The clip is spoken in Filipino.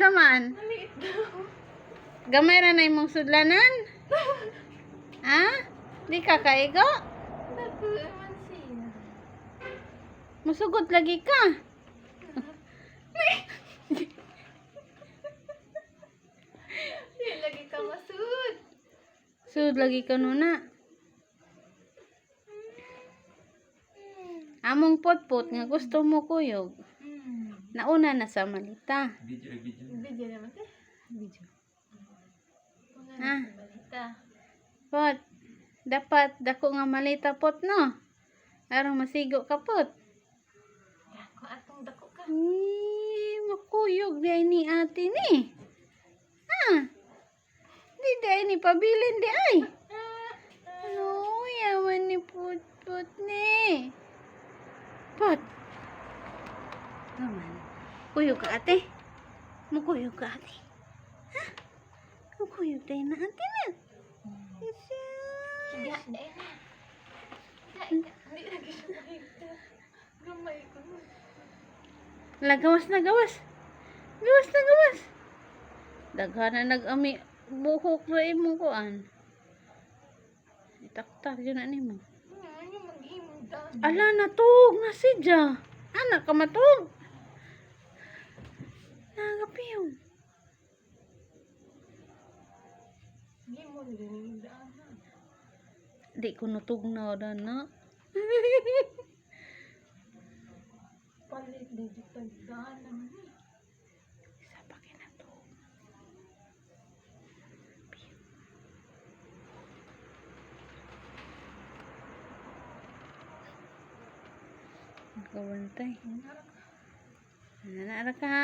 Unsa man? Maliit daw. Gamay ra na imong sudlanan? Ha? Di ka kaigo? Dako man siya. Musugot lagi ka. Di lagi ka masud. Sud lagi ka nuna. Among potpot nga gusto mo kuyog. Nauna na sa malita. Video naman eh. Video. Una Ah. na sa balita. Pot. Dapat dako nga malita pot no. Aron masigo ka pot. Dako atong dako ka. Makuyog di ay ni ate ni. Ha? Di ay ni pabilin di ay. Ano, yaman ni put ni. Pot. Naman. Kuyog ka ate. Mukuyog ka ate. Ha? Mukuyog tayo na ate na. Isa. Dai na. Hindi lagi siya makita. Gamay ko. Gawas na gawas. Gawas na gawas. Daghan na nag-ami buhok sa imong kuan. Itaktak yun na nimo. Ano mag-imong daan? Ala natug na sidya. Anak ka matug. Nagapiyong. Gimon din daan. Di ko natug na na. Palit dito daan naman eh. Isa pa kinatug. Kawantay. Nana ka.